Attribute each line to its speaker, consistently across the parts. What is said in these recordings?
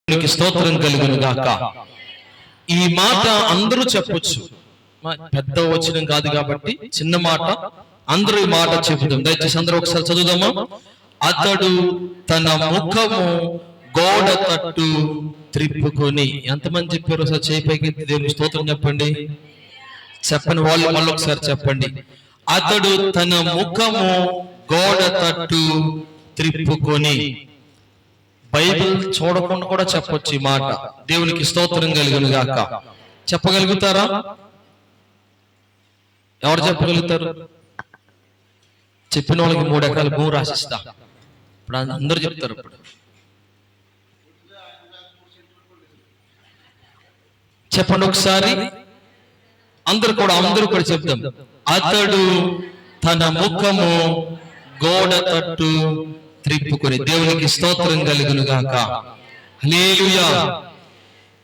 Speaker 1: దేవునికి స్తోత్రం కలుగును గాక. ఈ మాట అందరూ చెప్పొచ్చు, పెద్ద వచనం కాదు కాబట్టి చిన్న మాట, అందరూ ఈ మాట చెబుతాం. దయచేసి అందరూ ఒకసారి చదువుదామా. అతడు తన ముఖము గోడ తట్టు త్రిప్పుకొని. ఎంతమంది చెప్పారు? ఒకసారి చేయి పైకి దేవునికి స్తోత్రం చెప్పండి. చెప్పండి, వాళ్ళు మళ్ళీ ఒకసారి చెప్పండి. అతడు తన ముఖము గోడ తట్టు త్రిప్పుకొని. బైబిల్ చూడకుండా కూడా చెప్పొచ్చు ఈ మాట. దేవునికి స్తోత్రం కలుగును గాక. చెప్పగలుగుతారా? ఎవరు చెప్పగలుగుతారు? చెప్పిన వాళ్ళకి 3 ఎకరాల భూమి రాసిస్తా. ఇప్పుడు అందరూ చెప్తారు. ఇప్పుడు చెప్పండి ఒకసారి, అందరూ కూడా చెప్తాం. అతడు తన ముఖము గోడ తట్టు త్రిప్పుకొని. దేవునికి స్తోత్రం కలుగును గాక. హల్లెలూయా.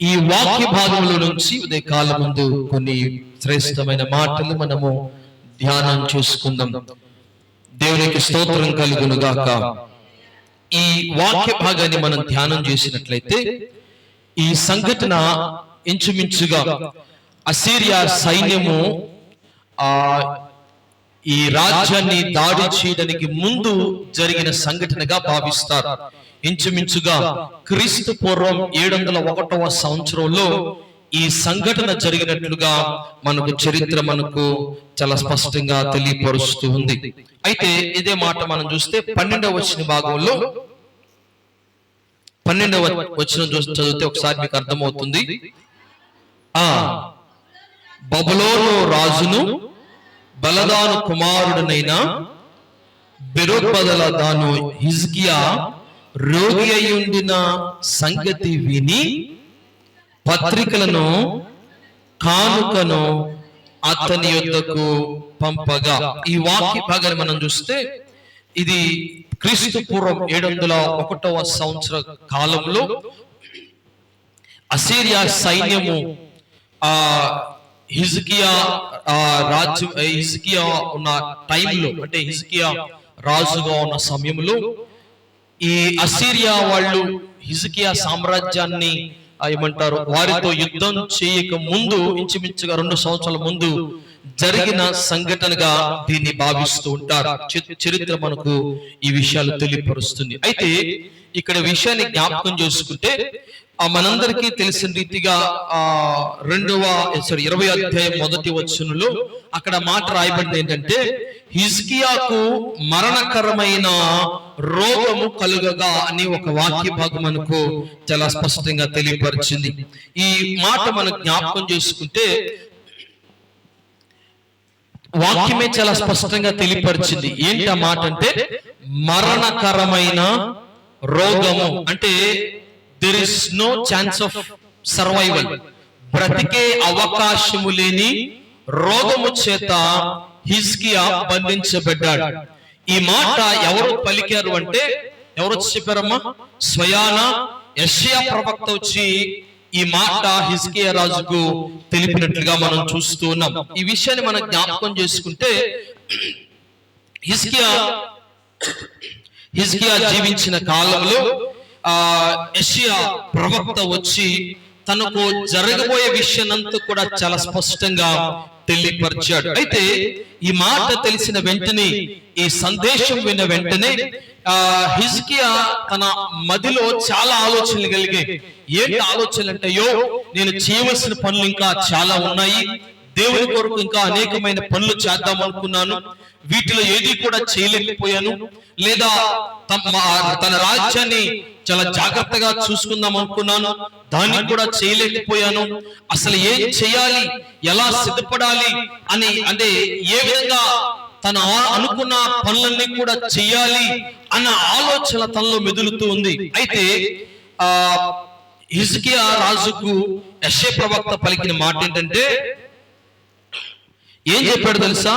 Speaker 1: ఈ వాక్య భాగంలో నుంచి ఉదయ కాలం ముందు కొన్ని శ్రేష్టమైన మాటలు మనము ధ్యానం చేసుకుందాం. దేవునికి స్తోత్రం కలుగును గాక. ఈ వాక్య భాగాన్ని మనం ధ్యానం చేసినట్లయితే ఈ సంఘటన ఇంచుమించుగా అసీరియా సైన్యము ఈ రాజ్యాన్ని దాడి చేయడానికి ముందు జరిగిన సంఘటనగా భావిస్తారు. ఇంచుమించుగా క్రీస్తు పూర్వం 701వ సంవత్సరంలో ఈ సంఘటన జరిగినట్లుగా మనకు చరిత్ర చాలా స్పష్టంగా తెలియపరుస్తూ ఉంది. అయితే ఇదే మాట మనం చూస్తే 12వ వచన భాగంలో 12వ వచనం చదివితే ఒకసారి మీకు అర్థమవుతుంది. బబులోను రాజును బలదాను కుమారుడనైన బెరోబదలదాను హిజ్కియా రోగి అయి ఉండిన సంగతి విని పత్రికలను కానుకను అతని యొద్దకు పంపగా. ఈ వాక్య భాగాన్ని మనం చూస్తే ఇది క్రీస్తు పూర్వం 701వ సంవత్సర కాలంలో అసీరియా సైన్యము హిజ్కియా రాజ్యం, హిజ్కియా ఉన్న టైంలో, అంటే హిజ్కియా రాజుగా ఉన్న సమయంలో ఈ అసీరియా వాళ్ళు హిజ్కియా సామ్రాజ్యాన్ని ఏమంటారు, వారితో యుద్ధం చేయక ముందు ఇంచుమించుగా 2 సంవత్సరాల ముందు జరిగిన సంఘటనగా దీన్ని భావిస్తూ ఉంటారు. చరిత్ర మనకు ఈ విషయాలు తెలియపరుస్తుంది. అయితే ఇక్కడ విషయాన్ని జ్ఞాపకం చేసుకుంటే మనందరికీ తెలిసిన రీతిగా 20వ అధ్యాయం 1వ వచనంలో అక్కడ మాట రాయబడింది ఏంటంటే, హిజ్కియాకు మరణకరమైన రోగము కలుగగా అని ఒక వాక్య భాగం మనకు చాలా స్పష్టంగా తెలియపరిచింది. ఈ మాట మనం జ్ఞాపకం చేసుకుంటే వాక్యమే చాలా స్పష్టంగా తెలియపరిచింది. ఏంటి ఆ మాట అంటే, మరణకరమైన రోగము అంటే there is no chance of survival, బ్రతికే అవకాశము లేని రోగము చేత హిజ్కియా బంధించబడ్డాడు. ఈ మాట ఎవరు పలికారు అంటే, ఎవరు చెప్పారమ్మా? స్వయాన యెషయా ప్రవక్త వచ్చి ఈ మాట హిజ్కియా రాజుకు తెలిపినట్లుగా మనం చూస్తూ ఉన్నాం. ఈ విషయాన్ని మనం జ్ఞాపకం చేసుకుంటే హిజ్కియా జీవించిన కాలంలో యెషయా ప్రవక్త వచ్చి తనకు జరగబోయే విషయాన్నంతా కూడా చాలా స్పష్టంగా తెలియపరిచాడు. అయితే ఈ మాట తెలిసిన వెంటనే, ఈ సందేశం విన్న వెంటనే హిజ్కియా తన మదిలో చాలా ఆలోచనలు కలిగాయి. ఏంటి ఆలోచనలు అంటే, నేను చేయవలసిన పనులు ఇంకా చాలా ఉన్నాయి, దేవుని కొరకు ఇంకా అనేకమైన పనులు చేద్దాం అనుకున్నాను, వీటిలో ఏది కూడా చేయలేకపోయాను, లేదా తన రాజ్యాన్ని చాలా జాగ్రత్తగా చూసుకుందాం అనుకున్నాను, దాన్ని కూడా చేయలేకపోయాను, అసలు ఏం చేయాలి, ఎలా సిద్ధపడాలి అని, అంటే ఏ విధంగా తన అనుకున్న పనులన్నీ కూడా చేయాలి అన్న ఆలోచన తనలో మెదులుతూ ఉంది. అయితే హిజ్కియా రాజుకు యెషయా ప్రవక్త పలికిన మాట ఏంటంటే, ఏం చెప్పాడు తెలుసా?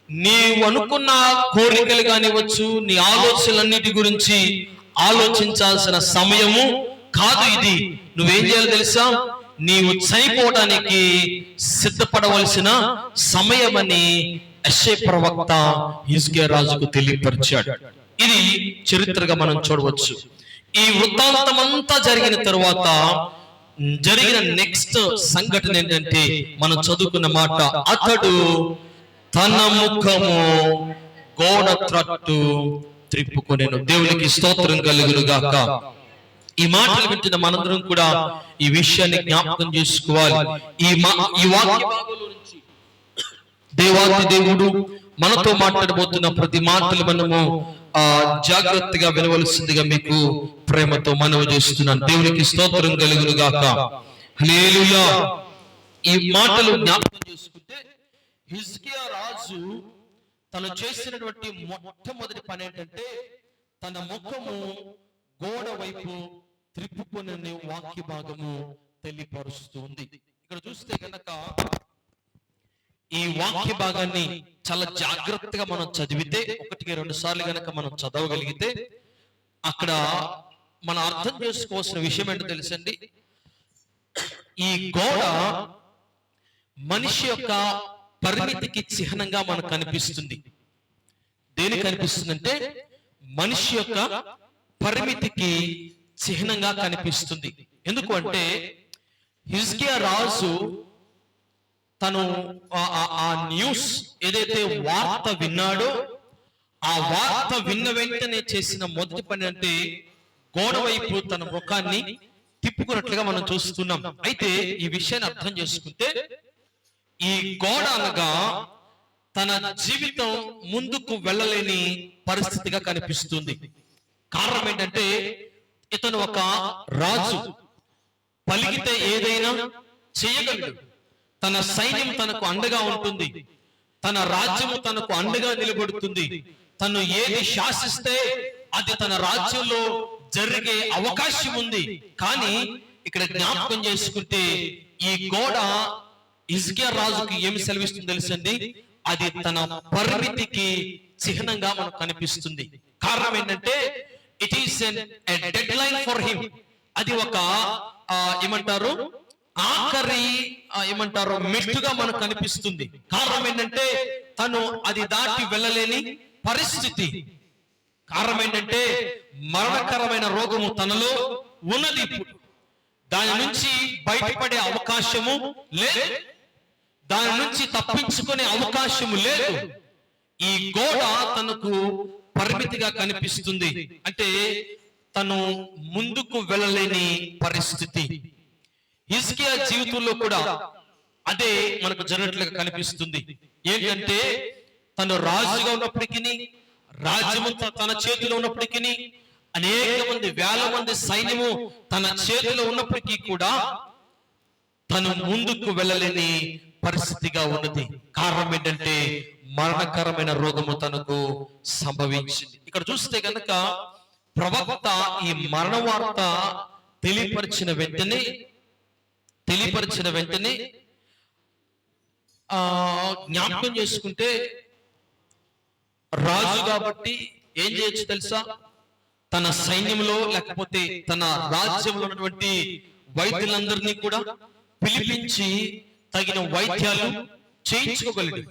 Speaker 1: నీవు అనుకున్న కోరికలు కానివచ్చు, నీ ఆలోచనలన్నిటి గురించి ఆలోచించాల్సిన సమయము కాదు ఇది. నువ్వేం చేయాలి తెలుసా? నీవు చనిపోవడానికి సిద్ధపడవలసిన సమయమని యెషయా ప్రవక్త హిజ్కియా రాజుకు తెలియపరిచాడు. ఇది చరిత్రగా మనం చూడవచ్చు. ఈ వృత్తాంతమంతా జరిగిన తరువాత జరిగిన నెక్స్ట్ సంఘటన ఏంటంటే మనం చదువుకున్న మాట, అతడు తన ముఖము గోడ త్రట్టు త్రిప్పుకొనెను. దేవునికి స్తోత్రం కలుగును గాక. ఈ మాటలు వింటున్న మనందరం కూడా ఈ విషయాన్ని జ్ఞాపకం చేసుకోవాలి. ఈ వాక్య భాగంలో నుంచి దేవాది దేవుడు మనతో మాట్లాడబోతున్న ప్రతి మాటలు మనము జాగ్రత్తగా వినవలసిందిగా మీకు ప్రేమతో మనవి చేస్తున్నాను. దేవునికి స్తోత్రం కలుగును గాక. హల్లెలూయా. ఈ మాటలు జ్ఞాపకం చేసుకుంటే, హిజ్కియా రాజు తను చేసినటువంటి మొట్టమొదటి పని ఏంటంటే తన ముఖము గోడ వైపు త్రిప్పుకొని వాక్య భాగము తెలియపరుస్తుంది. ఇక్కడ చూస్తే కనుక ఈ వాక్య భాగాన్ని చాలా జాగ్రత్తగా మనం చదివితే, 1-2 సార్లు గనక మనం చదవగలిగితే అక్కడ మనం అర్థం చేసుకోవాల్సిన విషయం ఏంటో తెలుసండి. ఈ గోడ మనిషి యొక్క పరిమితికి చిహ్నంగా మనకు కనిపిస్తుంది. దేనికి కనిపిస్తుందంటే మనిషి యొక్క పరిమితికి చిహ్నంగా కనిపిస్తుంది. ఎందుకు అంటే హిజ్కియా రాజు తను ఆ న్యూస్ ఏదైతే వార్త విన్నాడో, ఆ వార్త విన్న వెంటనే చేసిన మొదటి పని అంటే గోడ వైపు తన ముఖాన్ని తిప్పుకున్నట్లుగా మనం చూస్తున్నాం. అయితే ఈ విషయాన్ని అర్థం చేసుకుంటే, ఈ గోడ అనగా తన జీవితం ముందుకు వెళ్ళలేని పరిస్థితిగా కనిపిస్తుంది. కారణం ఏంటంటే ఇతను ఒక రాజు, పలికితే ఏదైనా చేయగలడు. తన సైన్యం తనకు అండగా ఉంటుంది, తన రాజ్యము తనకు అండగా నిలబడుతుంది. తను ఏది శాసిస్తే అది తన రాజ్యంలో జరిగే అవకాశం ఉంది. కానీ ఇక్కడ జ్ఞాపకం చేసుకుంటే ఈ గోడ హిజ్కియా రాజుకి ఏమి సెలవిస్తుంది తెలుసండి, అది తన పరిమితికి చిహ్నంగా మనకు కనిపిస్తుంది. కారణం ఏంటంటే it is a dead line for him. అది ఒక ఏమంటారు ఆఖరి మెట్టుగా మనకు కనిపిస్తుంది. కారణం ఏంటంటే తను అది దాటి వెళ్ళలేని పరిస్థితి. కారణం ఏంటంటే మరణకరమైన రోగము తనలో ఉన్నది. ఇప్పుడు దాని నుంచి బయటపడే అవకాశము లేదు, దాని నుంచి తప్పించుకునే అవకాశము లేదు. ఈ గోడ తనకు పరిమితిగా కనిపిస్తుంది. అంటే తను ముందుకు వెళ్ళలేని పరిస్థితి. హిజ్కియా జీవితంలో కూడా అదే మనకు జరిగినట్లుగా కనిపిస్తుంది. ఏంటంటే తను రాజుగా ఉన్నప్పటికీ, రాజ్యము తన చేతిలో ఉన్నప్పటికీ, అనేక మంది వేల మంది సైన్యము తన చేతిలో ఉన్నప్పటికీ కూడా తను ముందుకు వెళ్ళలేని పరిస్థితిగా ఉన్నది. కారణం ఏంటంటే మరణకరమైన రోగము తనకు సంభవించింది. ఇక్కడ చూస్తే కనుక ప్రవక్త ఈ మరణ వార్త తెలియపరిచిన వెంటనే జ్ఞాపకం చేసుకుంటే రాజు కాబట్టి ఏం చేయొచ్చు తెలుసా, తన సైన్యంలో లేకపోతే తన రాజ్యంలో ఉన్నటువంటి వైద్యులందరినీ కూడా పిలిపించి తగిన వైద్యాలు చేయించుకోగలడు.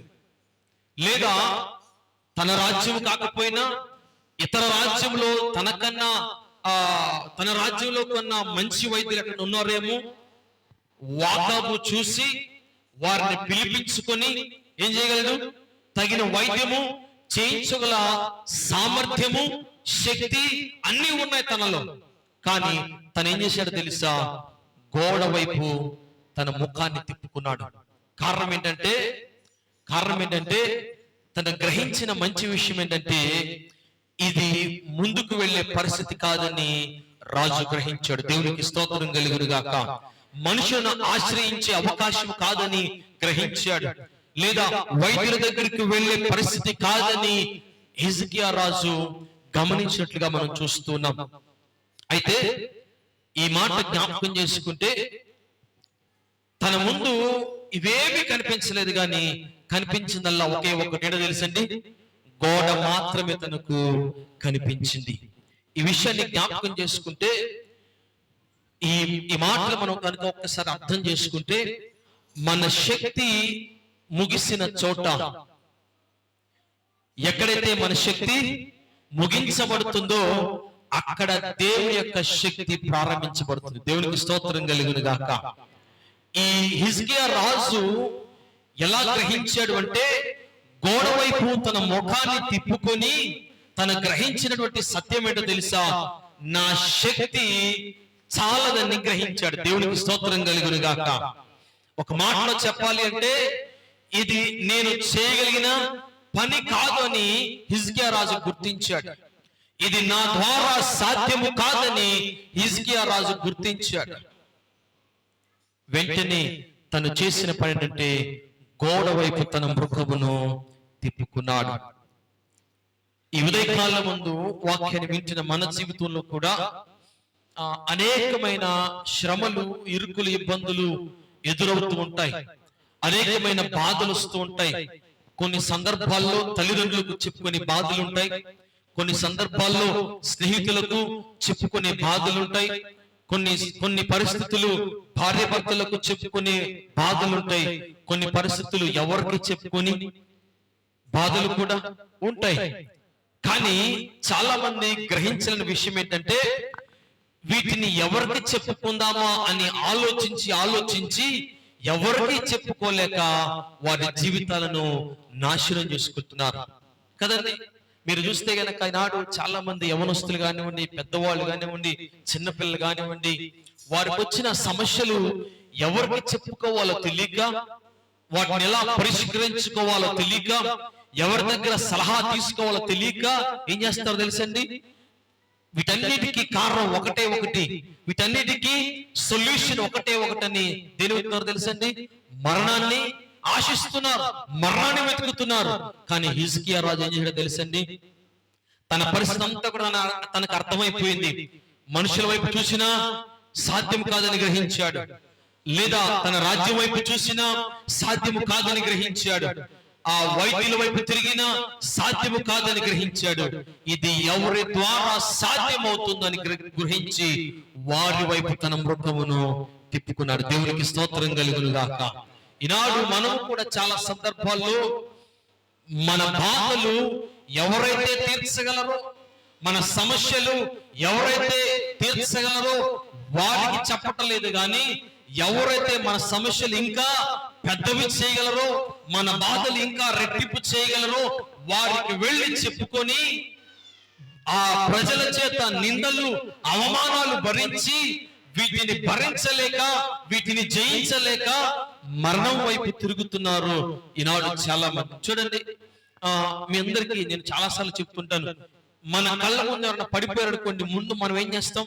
Speaker 1: లేదా తన రాజ్యం కాకపోయినా ఇతర రాజ్యంలో తన రాజ్యంలో కన్నా మంచి వైద్యులు ఎక్కడ ఉన్నారేమో వాతాబు చూసి వారిని పిలిపించుకొని ఏం చేయగలడు, తగిన వైద్యము చేయించగల సామర్థ్యము, శక్తి అన్ని ఉన్నాయి తనలో. కానీ తను ఏం చేశాడు తెలుసా, గోడ వైపు తన ముఖాన్ని తిప్పుకున్నాడు. కారణం ఏంటంటే తను గ్రహించిన మంచి విషయం ఏంటంటే ఇది ముందుకు వెళ్లే పరిస్థితి కాదని రాజు గ్రహించాడు. దేవునికి స్తోత్రం కలుగును గాక. మనుషులను ఆశ్రయించే అవకాశం కాదని గ్రహించాడు. లేదా వైద్యుల దగ్గరికి వెళ్లే పరిస్థితి కాదని హిజ్కియా రాజు గమనించినట్లుగా మనం చూస్తున్నాం. అయితే ఈ మాట జ్ఞాపకం చేసుకుంటే తన ముందు ఇవేమీ కనిపించలేదు, కానీ కనిపించిందల్లా ఒకే ఒక్కటి ఏంటో తెలుసండి, గోడ మాత్రమే తనకు కనిపించింది. ఈ విషయాన్ని జ్ఞాపకం చేసుకుంటే ఈ మాటలు మనం కనుక ఒక్కసారి అర్థం చేసుకుంటే మన శక్తి ముగిసిన చోట, ఎక్కడైతే మన శక్తి ముగించబడుతుందో అక్కడ దేవుని యొక్క శక్తి ప్రారంభించబడుతుంది. దేవునికి స్తోత్రం కలుగును గాక. ఈ హిజ్కియా రాజు ఎలా గ్రహించాడు అంటే, గోడ వైపు తన ముఖాన్ని తిప్పుకొని తను గ్రహించినటువంటి సత్యం ఏంటో తెలుసా? నా శక్తి చాలదని గ్రహించాడు. దేవునికి స్తోత్రం కలుగును గాక. ఒక మాటలో చెప్పాలి అంటే, ఇది నేను చేయగలిగిన పని కాదు అని హిజ్కియా రాజు గుర్తించాడు. ఇది నా ద్వారా సాధ్యము కాదని హిజ్కియా రాజు గుర్తించాడు. వెంటనే తను చేసిన పని ఏంటంటే, గోడ వైపు తన ముఖమును తిప్పుకున్నాడు. ఈ ఉదయకాలం ముందు వాక్యాన్ని వింటున్న మన జీవితంలో కూడా అనేకమైన శ్రమలు, ఇరుకులు, ఇబ్బందులు ఎదురవుతూ ఉంటాయి. అనేకమైన బాధలు వస్తూ ఉంటాయి. కొన్ని సందర్భాల్లో తల్లిదండ్రులకు చెప్పుకునే బాధలు ఉంటాయి. కొన్ని సందర్భాల్లో స్నేహితులకు చెప్పుకునే బాధలు ఉంటాయి. కొన్ని పరిస్థితులు భార్య భర్తలకు చెప్పుకునే బాధలు ఉంటాయి. కొన్ని పరిస్థితులు ఎవరికి చెప్పుకొని బాధలు కూడా ఉంటాయి. కానీ చాలా మంది గ్రహించలేని విషయం ఏంటంటే, వీటిని ఎవరికి చెప్పుకుందామా అని ఆలోచించి ఎవరికి చెప్పుకోలేక వారి జీవితాలను నాశనం చేసుకుంటున్నారు కదండి. మీరు చూస్తే గనక ఈనాడు చాలా మంది యవనస్తులు కానివ్వండి, పెద్దవాళ్ళు కానివ్వండి, చిన్నపిల్లలు కానివ్వండి, వారికి వచ్చిన సమస్యలు ఎవరికి చెప్పుకోవాలో తెలియక, వాటిని ఎలా పరిష్కరించుకోవాలో తెలియక, ఎవరి దగ్గర సలహా తీసుకోవాలో తెలియక ఏం చేస్తారో తెలుసండి? వీటన్నిటికీ కారణం ఒకటే ఒకటి, వీటన్నిటికీ సొల్యూషన్ ఒకటే ఒకటని దేని వెతుకుతారో తెలుసండి? మరణాన్ని ఆశిస్తున్నారు, మరణాన్ని వెతుకుతున్నారు. కానీ హిజ్కియా రాజు ఏం చేశాడో తెలుసండి? తన పరిస్థితి అంతా కూడా తనకు అర్థమైపోయింది. మనుషుల వైపు చూసినా సాధ్యం కాదని గ్రహించాడు, లేదా తన రాజ్యం వైపు చూసినా సాధ్యము కాదని గ్రహించాడు, ఆ వైద్యుల వైపు తిరిగినా సాధ్యము కాదని గ్రహించాడు. ఇది ఎవరి ద్వారా సాధ్యమవుతుందని గ్రహించి వారి వైపు తన మృగమును తిప్పుకున్నాడు. దేవునికి స్తోత్రం కలుగును గాక. ఈనాడు మనం కూడా చాలా సందర్భాల్లో మన బాధలు ఎవరైతే తీర్చగలరో, మన సమస్యలు ఎవరైతే తీర్చగలరో వారికి చెప్పటం లేదు. కానీ ఎవరైతే మన సమస్యలు ఇంకా పెద్దవి చేయగలరో, మన బాధలు ఇంకా రెట్టింపు చేయగలరో వారికి వెళ్ళి చెప్పుకొని ఆ ప్రజల చేత నిందలు, అవమానాలు భరించి వీటిని భరించలేక, వీటిని జయించలేక మరణం వైపు తిరుగుతున్నారు ఈనాడు చాలా మంది. చూడండి, మీ అందరికీ నేను చాలా సార్లు చెప్తుంటాను, మన కళ్ళ ముందు ఎవరైనా పడిపోయారు అనుకోండి, ముందు మనం ఏం చేస్తారు?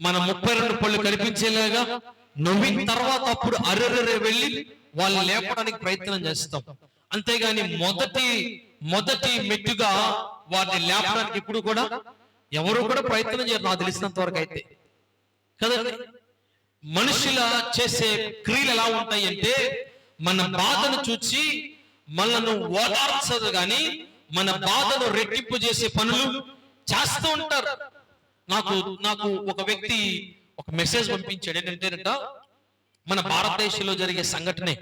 Speaker 1: మన 32 పళ్ళు కనిపించేలాగా నవ్విన తర్వాత అప్పుడు అర్రెర్రె వెళ్ళి వాళ్ళు లేపడానికి ప్రయత్నం చేస్తాం. అంతేగాని మొదటి మెట్టుగా వారిని లేపడానికి ఇప్పుడు కూడా ఎవరు కూడా ప్రయత్నం చేయరు, నాకు తెలిసినంత వరకు అయితే కదండి. మనుషుల చేసే క్రియలు ఎలా ఉంటాయి అంటే, మన బాధను చూచి మనను ఓదార్చదు గాని మన బాధను రెట్టింపు చేసే పనులు చేస్తూ ఉంటారు. నాకు ఒక వ్యక్తి ఒక మెసేజ్ పంపించాడు. ఏంటంటేనట, మన భారతదేశంలో జరిగే సంఘటనే,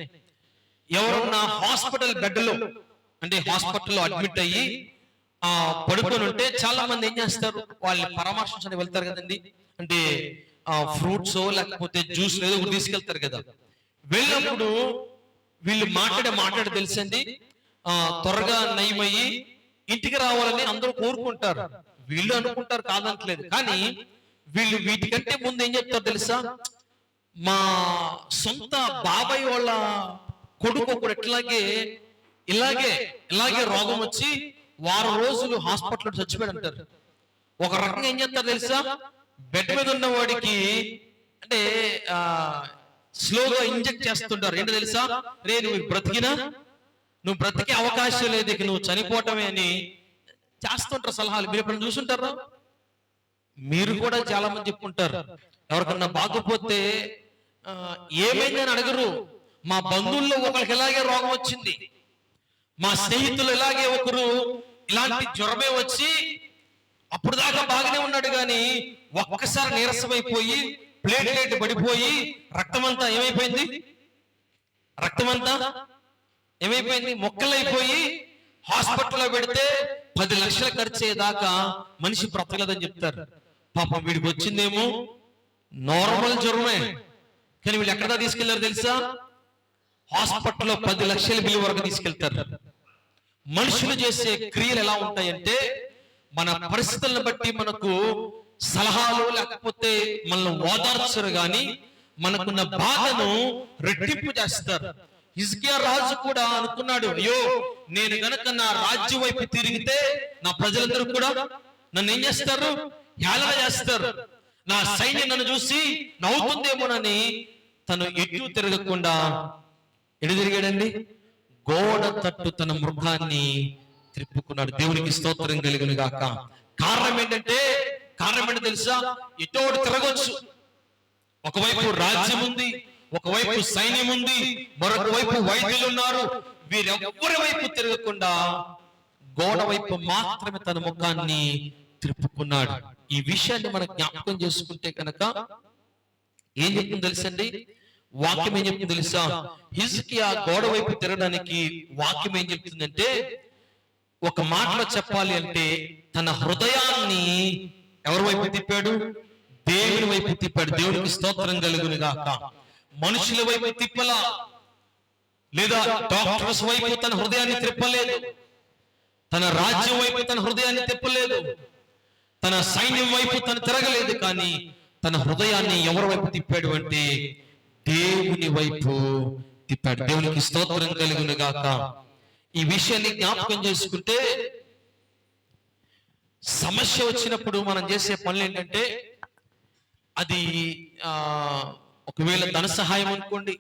Speaker 1: ఎవరన్నా హాస్పిటల్ బెడ్లో అంటే హాస్పిటల్లో అడ్మిట్ అయ్యి పడుకొని ఉంటే చాలా మంది ఏం చేస్తారు, వాళ్ళని పరామర్శించడానికి వెళ్తారు కదండి. అంటే ఫ్రూట్స్ లేకపోతే జ్యూస్ ఏదో ఒకటి తీసుకెళ్తారు కదా. వెళ్ళినప్పుడు వీళ్ళు మాట్లాడే తెలుసండి, త్వరగా నయమయ్యి ఇంటికి రావాలని అందరూ కోరుకుంటారు. వీళ్ళు అనుకుంటారు, కాదనట్లేదు. కానీ వీళ్ళు వీటికంటే ముందు ఏం చెప్తారు తెలుసా? మా సొంత బాబాయ్ వాళ్ళ కొడుకు కూడా ఇలాగే రోగం వచ్చి 6 రోజులు హాస్పిటల్ చచ్చిపోయాడు అంటారు. ఒక రకంగా ఏం చేస్తారు తెలుసా? బెడ్ మీద ఉన్న వాడికి అంటే స్లోగా ఇంజెక్ట్ చేస్తుంటారు. ఏంటో తెలుసా? రే నువ్వు బ్రతికే అవకాశం లేదు, ఇక నువ్వు చనిపోవటమే అని చేస్తుంటారు సలహాలు. మీరు ఎప్పుడు చూసుంటారా? మీరు కూడా చాలా మంది చెప్పుకుంటారు. ఎవరికన్నా బాగపోతే ఏమైందని అడగరు. మా బంధువుల్లో ఒకరికి ఇలాగే రోగం వచ్చింది, మా స్నేహితులు ఇలాగే ఒకరు ఇలాంటి జ్వరమే వచ్చి అప్పుడు దాకా బాగానే ఉన్నాడు, కానీ ఒక్కసారి నీరసమైపోయి ప్లేట్లెట్ పడిపోయి రక్తమంతా ఏమైపోయింది, మొక్కలైపోయి హాస్పిటల్లో పెడితే 10 లక్షలు ఖర్చు అయ్యేదాకా మనిషి బ్రతకలేదని చెప్తారు. పాపం వీడికి వచ్చిందేమో నార్మల్ జ్వరమే, కానీ వీళ్ళు ఎక్కడ తీసుకెళ్లారు తెలుసా? హాస్పిటల్లో 10 లక్షల బిల్లు వరకు తీసుకెళ్తారు. మనుషులు చేసే క్రియలు ఎలా ఉంటాయంటే, మన పరిస్థితులను బట్టి మనకు సలహాలు లేకపోతే మనల్ని ఓదార్చరు గాని మనకున్న బాధను రెట్టింపు చేస్తారు. హిజ్కియా రాజు కూడా అనుకున్నాడు, అయ్యో నేను గనక నా రాజ్యం వైపు తిరిగితే నా ప్రజలందరూ కూడా నన్ను ఏం చేస్తారు? హేళన చేస్తారు. నా సైన్యం నన్ను చూసి నవ్వుతుందేమోనని తను ఎటు తిరగకుండా ఎటు తిరిగాడండి? గోడ తట్టు తన మృగాన్ని త్రిప్పుకున్నాడు. దేవునికి స్తోత్రం కలుగును గాక. కారణం ఏంటంటే తెలుసా? ఎటోడు తిరగొచ్చు. ఒకవైపు రాజ్యం ఉంది, ఒకవైపు సైన్యం ఉంది, మరొక వైపు వైద్యులు ఉన్నారు. వీరెవ్వరి వైపు తిరగకుండా గోడ వైపు మాత్రమే తన ముఖాన్ని త్రిప్పుకున్నాడు. ఈ విషయాన్ని మనం జ్ఞాపకం చేసుకుంటే కనుక ఏం చెప్తుంది తెలుసండి? వాక్యం ఏం చెప్తుంది తెలుసా? హిజ్కియా గోడ వైపు తిరగడానికి వాక్యం ఏం చెప్తుందంటే, ఒక మాటలో చెప్పాలి అంటే తన హృదయాన్ని ఎవరి వైపు తిప్పాడు? దేవుని వైపు తిప్పాడు. దేవునికి స్తోత్రం కలుగును గాక. మనుషుల వైపు తిప్పలా, లేదా డాక్టర్స్ వైపు తన హృదయాన్ని తిప్పలేదు, తన రాజ్యం వైపు తన హృదయాన్ని తిప్పలేదు, తన సైన్యం వైపు తను తిరగలేదు. కానీ తన హృదయాన్ని ఎవరి వైపు తిప్పాడు అంటే దేవుని వైపు తిప్పాడు. దేవునికి స్తోత్రం కలుగును గాక. ఈ విషయాన్ని జ్ఞాపకం చేసుకుంటే, సమస్య వచ్చినప్పుడు మనం చేసే పనులు ఏంటంటే, అది ఒకవేళ ధన సహాయం అనుకోండి,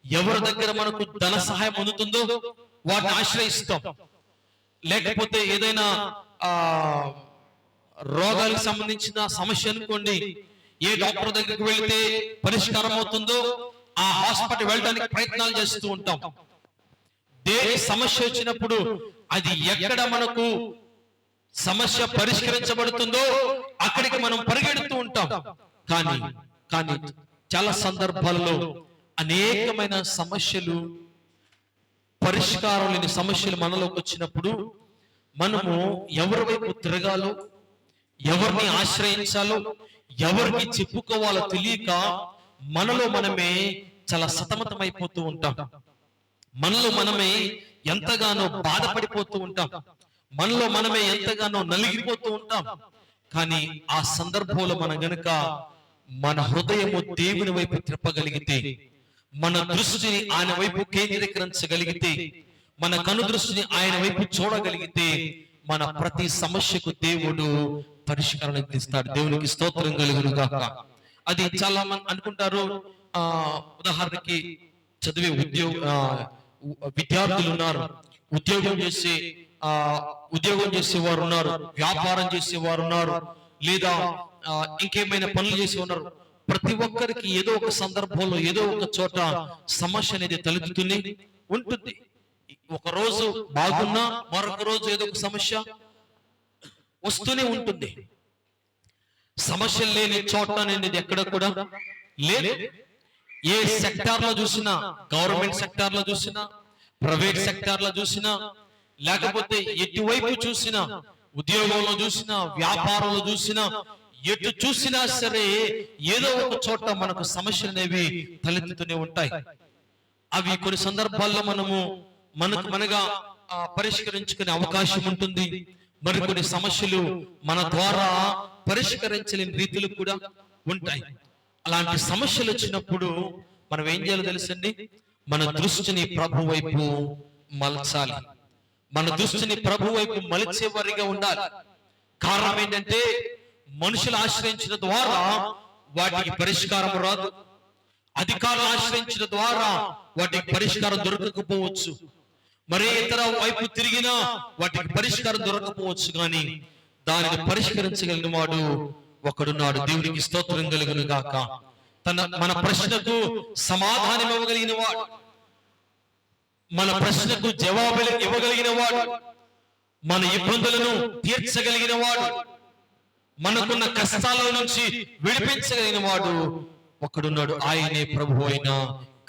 Speaker 1: ఎవరి దగ్గర మనకు ధన సహాయం అందుతుందో వాటిని ఆశ్రయిస్తాం. లేకపోతే ఏదైనా రోగాలకు సంబంధించిన సమస్య అనుకోండి, ఏ డాక్టర్ దగ్గరికి వెళ్తే పరిష్కారం అవుతుందో ఆ హాస్పిటల్ వెళ్ళడానికి ప్రయత్నాలు చేస్తూ ఉంటాం. దేని సమస్య వచ్చినప్పుడు అది ఎక్కడ మనకు సమస్య పరిష్కరించబడుతుందో అక్కడికి మనం పరిగెడుతూ ఉంటాం. కానీ చాలా సందర్భాలలో అనేకమైన సమస్యలు, పరిష్కారం లేని సమస్యలు మనలోకి వచ్చినప్పుడు మనము ఎవరి వైపు తిరగాలో, ఎవరిని ఆశ్రయించాలో, ఎవరికి చెప్పుకోవాలో తెలియక మనలో మనమే చాలా సతమతమైపోతూ ఉంటాం. మనలో మనమే ఎంతగానో బాధపడిపోతూ ఉంటాం. మనలో మనమే ఎంతగానో నలిగిపోతూ ఉంటాం. కానీ ఆ సందర్భంలో మనం గనుక మన హృదయము దేవుని వైపు త్రిప్పగలిగితే, మన దృష్టిని ఆయన వైపు కేంద్రీకరించగలిగితే, మన కను దృష్టిని ఆయన వైపు చూడగలిగితే మన ప్రతి సమస్యకు దేవుడు పరిష్కారం ఇస్తాడు. దేవునికి స్తోత్రం కలుగును గాక. అది చాలా మంది అనుకుంటారు. ఉదాహరణకి చదివే విద్యార్థులు ఉన్నారు, ఉద్యోగం చేసేవారు ఉన్నారు, వ్యాపారం చేసేవారు ఉన్నారు, లేదా ఇంకేమైనా పనులు చేసి ఉన్నారు. ప్రతి ఒక్కరికి ఏదో ఒక సందర్భంలో ఏదో ఒక చోట సమస్య అనేది తలెత్తుతూనే ఉంటుంది. ఒక రోజు బాగున్నా మరొక రోజు ఏదో ఒక సమస్య వస్తూనే ఉంటుంది. సమస్యలు లేని చోట అనేది ఎక్కడ కూడా లేదు. ఏ సెక్టార్ లో చూసినా, గవర్నమెంట్ సెక్టార్ లో చూసినా, ప్రైవేట్ సెక్టార్ లో చూసినా, లేకపోతే ఎటువైపు చూసినా, ఉద్యోగంలో చూసినా, వ్యాపారంలో చూసినా, ఎటు చూసినా సరే ఏదో ఒక చోట మనకు సమస్యలు అనేవి తలెత్తుతూనే ఉంటాయి. అవి కొన్ని సందర్భాల్లో మనగా పరిష్కరించుకునే అవకాశం ఉంటుంది. మరికొన్ని సమస్యలు మన ద్వారా పరిష్కరించలేని రీతులు కూడా ఉంటాయి. అలాంటి సమస్యలు వచ్చినప్పుడు మనం ఏం చేయాలో తెలుసండి? మన దృష్టిని ప్రభు వైపు మలచాలి. మన దృష్టిని ప్రభు వైపు మలిచేవారిగా ఉండాలి. కారణం ఏంటంటే, మనుషులు ఆశ్రయించిన ద్వారా వాటికి పరిష్కారం రాదు. అధికారులు ఆశ్రయించిన ద్వారా వాటికి పరిష్కారం దొరకకపోవచ్చు. మరే ఇతర వైపు తిరిగినా వాటికి పరిష్కారం దొరకకపోవచ్చు. కానీ దానిని పరిష్కరించగలిగిన వాడు ఒకడున్నాడు. దేవునికి స్తోత్రం కలుగును గాక. మన ప్రశ్నకు సమాధానం ఇవ్వగలిగిన వాడు, మన ప్రశ్నకు జవాబులు ఇవ్వగలిగిన వాడు, మన ఇబ్బందులను తీర్చగలిగిన వాడు, మనకున్న కష్టాల నుంచి విడిపించగలిగిన వాడు ఒకడున్నాడు. ఆయనే ప్రభు అయిన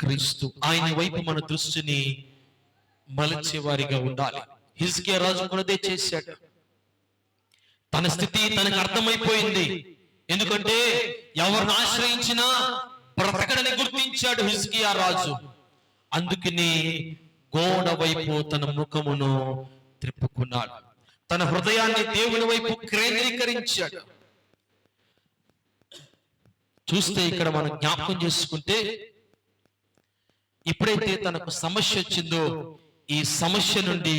Speaker 1: క్రీస్తు. ఆయన వైపు మన దృష్టిని మలచే వారిగా ఉండాలి. హిజ్కియా రాజు కూడా అదే చేశాడు. తన స్థితి తనకు అర్థమైపోయింది. ఎందుకంటే ఎవరిని ఆశ్రయించినా బ్రతకడని గుర్తించాడు హిజ్కియా రాజు. అందుకని గోడ వైపు తన ముఖమును త్రిప్పుకున్నాడు. తన హృదయాన్ని దేవుని వైపు కేంద్రీకరించాడు. చూస్తే ఇక్కడ మనం జ్ఞాపకం చేసుకుంటే, ఎప్పుడైతే తనకు సమస్య వచ్చిందో ఈ సమస్య నుండి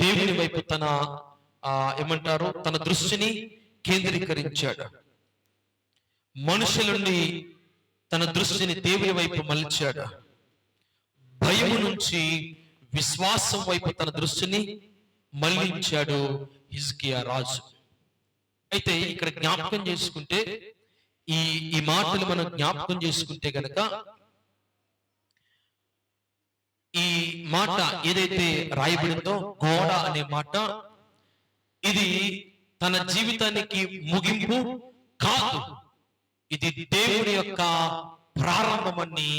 Speaker 1: దేవుని వైపు తన తన దృష్టిని కేంద్రీకరించాడు. మనుషుల నుండి తన దృష్టిని దేవుని వైపు మలిచాడు. భయం నుంచి విశ్వాసం వైపు తన దృష్టిని మళ్లించాడు హిజ్కియా రాజు. అయితే ఇక్కడ జ్ఞాపకం చేసుకుంటే, ఈ మాటలు మనం జ్ఞాపకం చేసుకుంటే గనక, ఈ మాట ఏదైతే రాయబడిందో గోడ అనే మాట, ఇది తన జీవితానికి ముగింపు కాదు, ఇది దేవుని యొక్క ప్రారంభమని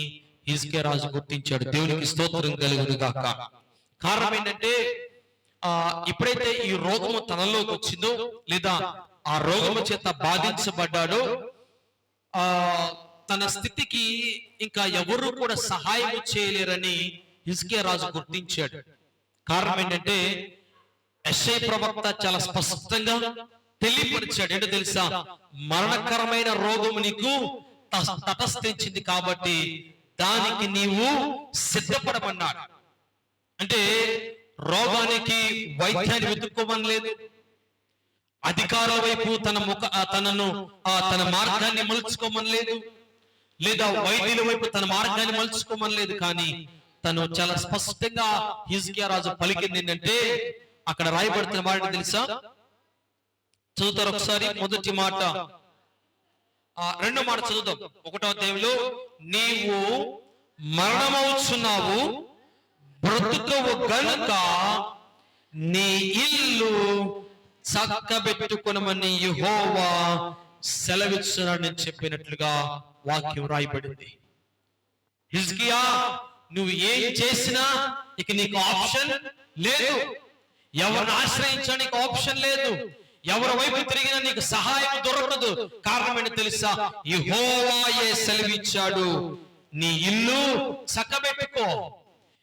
Speaker 1: హిజ్కియా రాజు గుర్తించాడు. దేవునికి స్తోత్రం కలుగును గాక. కారణం ఏంటంటే, ఎప్పుడైతే ఈ రోగము తనలోకి వచ్చిందో, లేదా ఆ రోగము చేత బాధించబడ్డాడో, తన స్థితికి ఇంకా ఎవరు కూడా సహాయం చేయలేరని హిజ్కియా రాజు గుర్తించాడు. కారణం ఏంటంటే, యెషయా ప్రవక్త చాలా స్పష్టంగా తెలియపరిచాడు. ఏంటో తెలుసా? మరణకరమైన రోగము నీకు తటస్థించింది కాబట్టి దానికి నీవు సిద్ధపడమన్నాడు. అంటే రోగానికి వైద్యాన్ని వెతుక్కోమని లేదు, అధికారుల వైపు తన మార్గాన్ని మలుచుకోమని లేదు, లేదా వైద్యుల వైపు తన మార్గాన్ని మలుచుకోమని లేదు. కానీ తను చాలా స్పష్టంగా హిజ్కియా రాజు పలికింది ఏంటంటే, అక్కడ రాయబడుతున్న మాట తెలుసా? చదువుతారు ఒకసారి. మొదటి మాట, రెండో మాట చదువుతాం. 1వ అధ్యాయంలో, నీవు మరణమవుచున్నావు, బ్రతుకవు గనుక నీ ఇల్లు చక్కబెట్టుకొనమని యెహోవా సెలవిస్తున్నాడని చెప్పినట్లుగా వాక్యం రాయబడింది. హిజ్కియా, నువ్వు ఏం చేసినా ఇక నీకు ఆప్షన్ లేదు. ఎవరిని ఆశ్రయించడానికి ఆప్షన్ లేదు. ఎవరి వైపు తిరిగినా నీకు సహాయం దొరకదు. కారణం ఏంటో తెలుసా? యెహోవాయే సెలవిచ్చాడు, నీ ఇల్లు చక్కబెట్టుకో.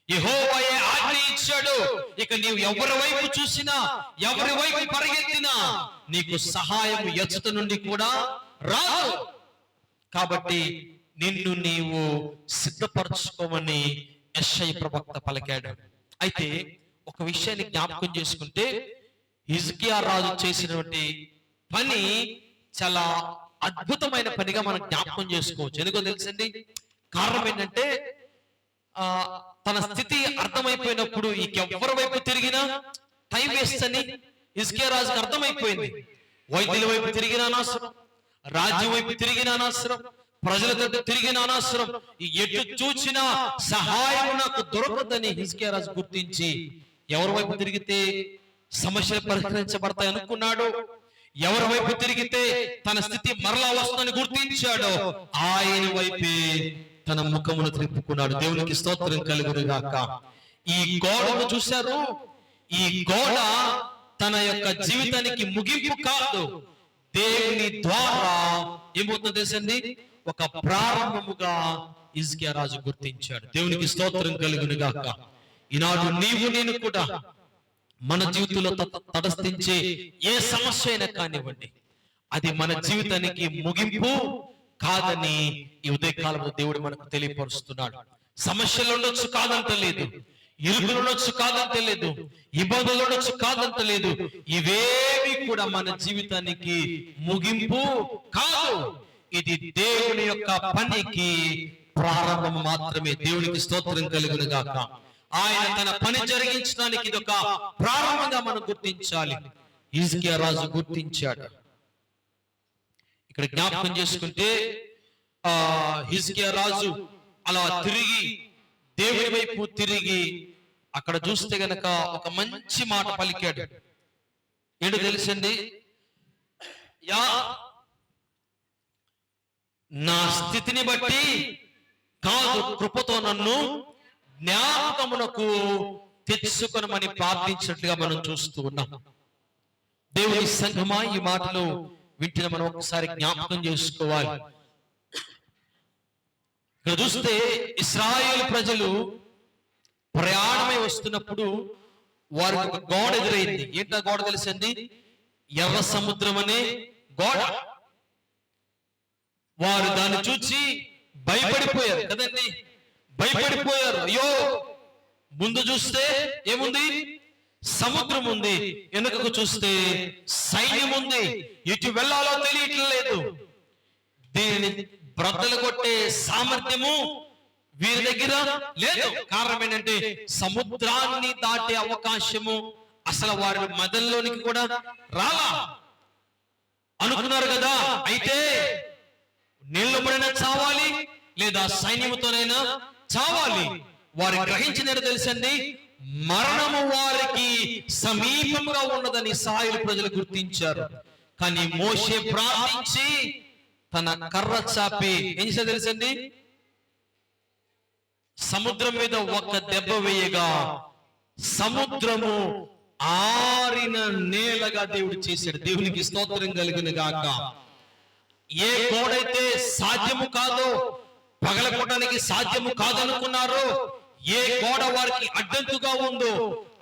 Speaker 1: యెహోవాయే ఆజ్ఞ ఇచ్చాడు. ఇక నీవు ఎవరి వైపు చూసినా, ఎవరి వైపు పరిగెత్తినా నీకు సహాయం ఎచ్చట నుండి కూడా రాదు. కాబట్టి నిన్ను నీవు సిద్ధపరచుకోమని యెషయా ప్రవక్త పలికాడు. అయితే ఒక విషయాన్ని జ్ఞాపకం చేసుకుంటే, హిజ్కియా రాజు చేసినటువంటి పని చాలా అద్భుతమైన పనిగా మనం జ్ఞాపకం చేసుకోవచ్చు. ఎందుకో తెలుసండి? కారణం ఏంటంటే, తన స్థితి అర్థమైపోయినప్పుడు ఇంకెవ్వరి వైపు తిరిగినా టైం వేస్ట్ అని హిజ్కియా రాజుకి అర్థమైపోయింది. వైద్యుల వైపు తిరిగిన అనవసరం, రాజ్యం వైపు తిరిగిన అనవసరం, ప్రజల దగ్గర తిరిగిన అనవసరం, ఎటు చూచినా సహాయం నాకు దొరకదని హిజ్కియా రాజు గుర్తించి ఎవరి వైపు తిరిగితే సమస్యలు పరిష్కరించబడతాయి అనుకున్నాడు, ఎవరి వైపు తిరిగితే తన స్థితి మరలా వస్తుందని గుర్తించాడో ఆయన వైపే తన ముఖమును త్రిప్పుకున్నాడు. దేవునికి స్తోత్రం కలుగును గాక. ఈ గోడను చూశారు. ఈ గోడ తన యొక్క జీవితానికి ముగింపు కాదు, దేవుని ద్వారా ఏమవుతుందో తెలుసండి, ఒక ప్రారంభముగా హిజ్కియా రాజు గుర్తించాడు. దేవునికి స్తోత్రం కలుగును గాక. ఈనాడు నీవు నేను కూడా మన జీవితంలో తటస్థించే ఏ సమస్య అయినా కానివ్వండి, అది మన జీవితానికి ముగింపు కాదని ఈ ఉదయకాలంలో దేవుడు మనకు తెలియపరుస్తున్నాడు. సమస్యలు ఉండొచ్చు, కాదంటలేదు. ఇరుకులు ఉండొచ్చు, కాదంటలేదు. ఇబ్బందులు ఉండొచ్చు, కాదంటలేదు. ఇవేవి కూడా మన జీవితానికి ముగింపు కాదు. ఇది దేవుని యొక్క పనికి ప్రారంభం మాత్రమే. దేవునికి స్తోత్రం కలుగును గాక. ఆయన తన పని జరిగించడానికి ఇది ఒక ప్రారంభంగా మనం గుర్తించాలి. హిజ్కియా రాజు గుర్తించాడు. ఇక్కడ జ్ఞాపకం చేసుకుంటే, హిజ్కియా రాజు అలా తిరిగి దేవుని వైపు తిరిగి అక్కడ చూస్తే గనక ఒక మంచి మాట పలికాడు. ఏంటో తెలుసండి? నా స్థితిని బట్టి కాదు, కృపతో నన్ను జ్ఞాపకమునకు తెచ్చుకొనమని ప్రార్థించినట్లుగా మనం చూస్తూ ఉన్నాం. దేవుని సంఘమా, ఈ మాటలు వింటున్న మనం ఒకసారి జ్ఞాపకం చేసుకోవాలి. ఇక్కడ చూస్తే ఇశ్రాయేలు ప్రజలు ప్రయాణమై వస్తున్నప్పుడు వారికి ఒక గోడ ఎదురైంది. ఏంటో గోడ తెలిసింది? ఎర్ర సముద్రం అనే గోడ. వారు దాన్ని చూసి భయపడిపోయారు కదండి, భయపడిపోయారు. అయ్యో, ముందు చూస్తే ఏముంది? సముద్రం ఉంది, వెనుకకు చూస్తే సైన్యం ఉంది, ఇటు వెళ్ళాలో తెలియట్లేదు. దీనిని బ్రద్దలు కొట్టే సామర్థ్యము వీరి దగ్గర లేదు. కారణం ఏంటంటే సముద్రాన్ని దాటే అవకాశము అసలు వారి మధ్యలోనికి కూడా రాలా అనుకున్నారు కదా. అయితే నీళ్లు పడినా చావాలి, లేదా సైన్యముతోనైనా చావాలి. వారు గ్రహించినట్టు తెలుసండి, మరణము వారికి సమీపంగా ఉన్నదని ఇశ్రాయేలు ప్రజలు గుర్తించారు. కానీ మోషే ప్రార్థించి తన కర్ర చాపి ఏం చేశారు తెలుసండి? సముద్రం మీద ఒక్క దెబ్బ వేయగా సముద్రము ఆరిన నేలగా దేవుడు చేశాడు. దేవునికి స్తోత్రం కలుగును గాక. ఏ గోడైతే సాధ్యము కాదో, పగలగొట్టడానికి సాధ్యము కాదనుకున్నారో, ఏ గోడ వారికి అడ్డంకుగా ఉందో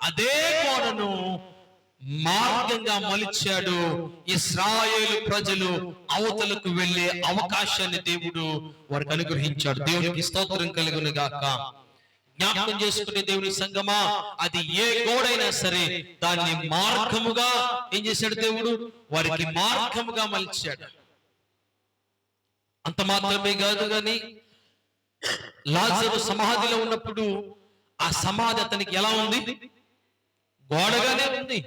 Speaker 1: అదే గోడను మార్గంగా మలిచాడు. ఇశ్రాయేలు ప్రజలు అవతలకు వెళ్లే అవకాశాన్ని దేవుడు వారికి అనుగ్రహించాడు. దేవునికి స్తోత్రం కలుగును గాక. జ్ఞాపకం చేసుకునే దేవుని సంగమా, అది ఏ గోడైనా సరే దాన్ని మార్గముగా ఏం చేశాడు దేవుడు? వారికి మార్గముగా మలిచాడు. అంత మాత్రమే కాదు, కానీ లాజరు సమాధిలో ఉన్నప్పుడు ఆ సమాధి అతనికి ఎలా ఉంది? గోడగానే ఉంది.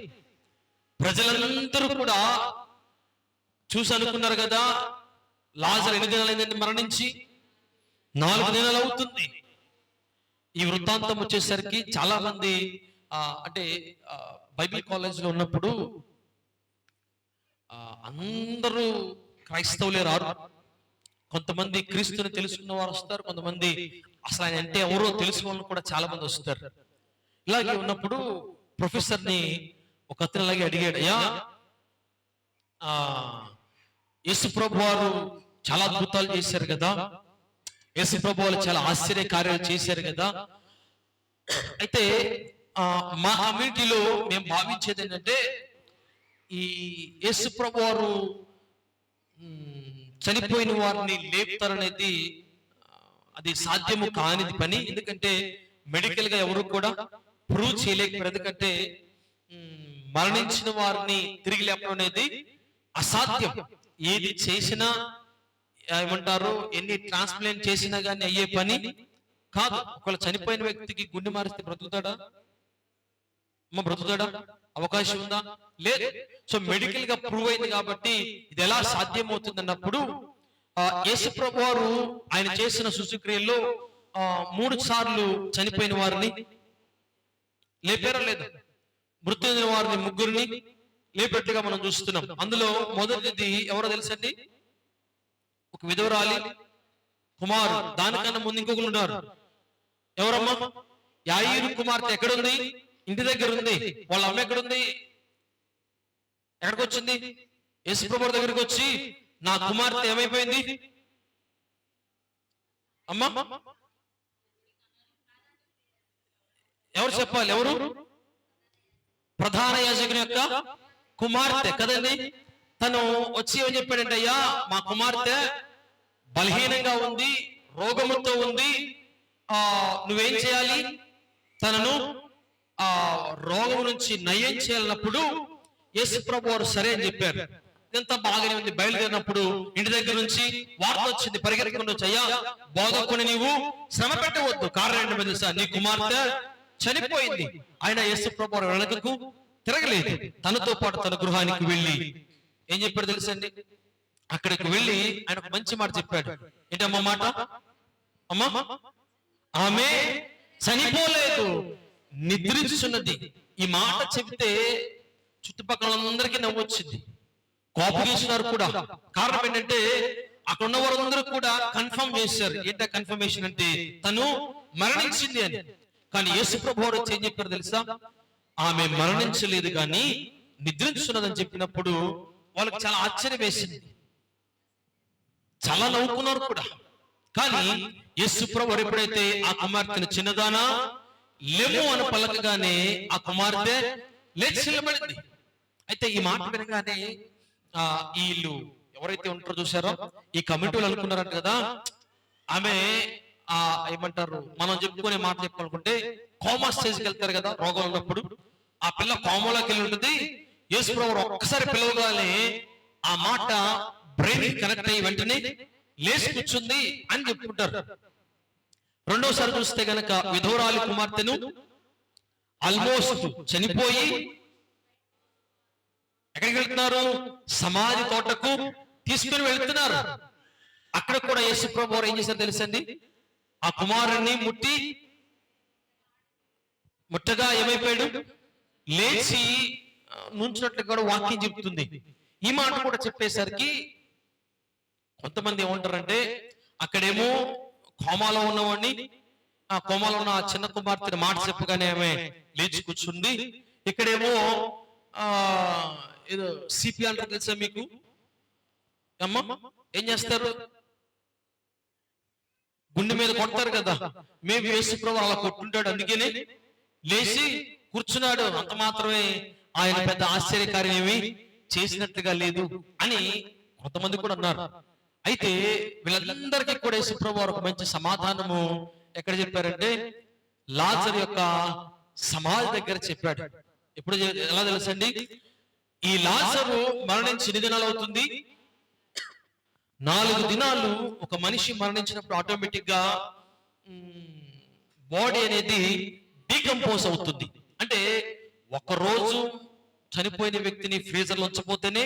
Speaker 1: ప్రజలందరూ కూడా చూసి అనుకున్నారు కదా, లాజరు ఎన్ని దినాలైందండి మరణించి? 4 దినాలు అవుతుంది. ఈ వృత్తాంతం వచ్చేసరికి చాలా మంది అంటే బైబిల్ కాలేజ్లో ఉన్నప్పుడు అందరూ క్రైస్తవులే రారు. కొంతమంది క్రీస్తుని తెలుసుకున్న వారు వస్తారు, కొంతమంది అసలు ఆయన అంటే ఎవరో తెలుసుకోవాలని కూడా చాలా మంది వస్తారు. ఇలాగే ఉన్నప్పుడు ప్రొఫెసర్ని ఒక అతను అలాగే అడిగాడు, అయ్యా యేసు ప్రభు వారు చాలా అద్భుతాలు చేశారు కదా, యేసు ప్రభు వారు చాలా ఆశ్చర్య కార్యాలు చేశారు కదా, అయితే మా కమ్యూనిటీలో మేము భావించేది ఏంటంటే ఈ యేసు ప్రభు వారు చనిపోయిన వారిని లేపుతారనేది అది సాధ్యము కానిది పని. ఎందుకంటే మెడికల్ గా ఎవరు కూడా ప్రూవ్ చేయలేకపోయారు. ఎందుకంటే మరణించిన వారిని తిరిగి లేపడం అనేది అసాధ్యం. ఏది చేసినా ఏమంటారు, ఎన్ని ట్రాన్స్ప్లాంట్ చేసినా కానీ అయ్యే పని కాదు. ఒకవేళ చనిపోయిన వ్యక్తికి గుండె మారిస్తే బ్రతుకుతాడా? బ్రతుకుతాడా? అవకాశం ఉందా? లేదు. సో మెడికల్ గా ప్రూవ్ అయింది కాబట్టి ఇది ఎలా సాధ్యం అవుతుంది అన్నప్పుడు యేసు ప్రభు వారు ఆయన చేసిన సూచక్రియల్లో 3 సార్లు చనిపోయిన వారిని లేపారా లేదా? మృతి చెందిన వారిని 3 లేపెట్టుగా మనం చూస్తున్నాం. అందులో మొదటిది ఎవరో తెలుసండి? ఒక విధవరాలి కుమారు. దానికన్నా ముందు ఇంకొకరు ఉన్నారు. ఎవరమ్మా? యాయీరు కుమార్తె ఎక్కడుంది? ఇంటి దగ్గర ఉంది. వాళ్ళ అమ్మ ఎక్కడుంది? ఎక్కడికి వచ్చింది? యేసు ప్రభువు దగ్గరికి వచ్చి, నా కుమార్తె ఏమైపోయింది అమ్మా? ఎవరు చెప్పాలి? ఎవరు? ప్రధాన యాజకుని యొక్క కుమార్తె కదండి. తను వచ్చి ఏం చెప్పాడంటే, అయ్యా మా కుమార్తె బలహీనంగా ఉంది, రోగముతో ఉంది, నువ్వేం చేయాలి? తనను రోగం నుంచి నయం చేయాలన్నప్పుడు యేసు ప్రభు వారు సరే అని చెప్పారు. ఇదంతా బాగానే ఉంది. బయలుదేరినప్పుడు ఇంటి దగ్గర నుంచి వార్త వచ్చింది, పరిగెత్తుకుని వచ్చి, అయ్యా బోధకుని నీవు శ్రమ పెట్టవద్దు, కారణం ఏంటో తెలుసా? నీ కుమార్తె చనిపోయింది. ఆయన యేసు ప్రభు వారు వెనకకు తిరగలేదు. తనతో పాటు తన గృహానికి వెళ్ళి ఏం చెప్పాడు తెలుసండి? అక్కడికి వెళ్ళి ఆయన ఒక మంచి మాట చెప్పాడు. ఏంటమ్మా మాట? అమ్మా, ఆమె చనిపోలేదు, నిద్రించున్నది. ఈ మాట చెప్తే చుట్టుపక్కల అందరికీ నవ్వొచ్చింది, కోపం చేసినారు కూడా. కారణం ఏంటంటే అక్కడ ఉన్న వారందరూ కూడా కన్ఫర్మ్ చేశారు. ఏంటా కన్ఫర్మేషన్ అంటే తను మరణించింది అని. కానీ యేసు ప్రభు వారు ఏం చెప్పారు తెలుసా? ఆమె మరణించలేదు, కానీ నిద్రించున్నదని చెప్పినప్పుడు వాళ్ళకి చాలా ఆశ్చర్యం వేసింది, చాలా నవ్వుకున్నారు కూడా. కానీ యేసు ప్రభువు ఎప్పుడైతే ఆ కుమార్తెను చిన్నదానా లెమ్ము అని పలకగానే ఆ కుమార్తె లేచి నిలబడింది. అయితే ఈ మాట వినగానే వీళ్ళు ఎవరైతే ఉంటారో చూసారో ఈ కమిటీలు అనుకున్నారంట కదా, ఆమె ఏమంటారు మనం చెప్పుకునే మాట చెప్పాలనుకుంటే కోమా స్టేజ్కి వెళ్తారు కదా రోగం ఉన్నప్పుడు, ఆ పిల్ల కోమలోకి వెళ్ళి ఉంటుంది. యేసు ప్రభువు ఒక్కసారి పిలవగానే ఆ మాట బ్రెయిన్ కనెక్ట్ అయ్యి వెంటనే లేచి కూర్చుంది అని చెప్పుకుంటారు. రెండోసారి చూస్తే గనక విధవరాలి కుమార్తెను ఆల్మోస్ట్ చనిపోయి ఎక్కడికి వెళ్తున్నారు, సమాధి తోటకు తీసుకుని వెళ్తున్నారు. అక్కడ కూడా యేసు ప్రభువు ఏం చేశారు తెలుసండి, ఆ కుమారుణ్ణి ముట్టగా ఏమైపోయాడు, లేచి నుంచినట్లు కూడా వాక్యం చెప్తుంది. ఈ మాట కూడా చెప్పేసరికి కొంతమంది ఏమంటారంటే అక్కడేమో కోమాలో ఉన్నవాడిని, ఆ కోమాలో ఉన్న ఆ చిన్న కుమార్తెని మాట చెప్పగానే ఆమె లేచి కూర్చుంది. ఇక్కడేమో ఏదో సిపి అంటారు తెలుసా మీకు అమ్మ, ఏం చేస్తారు, గుండె మీద కొడతారు కదా, మేము యేసు ప్రభువు అలా కొట్టుంటాడు అందుకనే లేచి కూర్చున్నాడు, అంత మాత్రమే ఆయన పెద్ద ఆశ్చర్యకార్యం ఏమి చేసినట్లుగా లేదు అని కొంతమంది కూడా అన్నారు. అయితే వీళ్ళందరికీ కూడా యేసు ప్రభువు ఒక మంచి సమాధానము ఎక్కడ చెప్పారంటే లాజరు యొక్క సమాధి దగ్గర చెప్పాడు. ఎప్పుడు ఎలా తెలుసండి, ఈ లాజరు మరణించి 8 దినాలు అవుతుంది. 4 దినాలు ఒక మనిషి మరణించినప్పుడు ఆటోమేటిక్ గా బాడీ అనేది డీకంపోజ్ అవుతుంది. అంటే ఒక రోజు చనిపోయిన వ్యక్తిని ఫ్రీజర్ లో ఉంచపోతేనే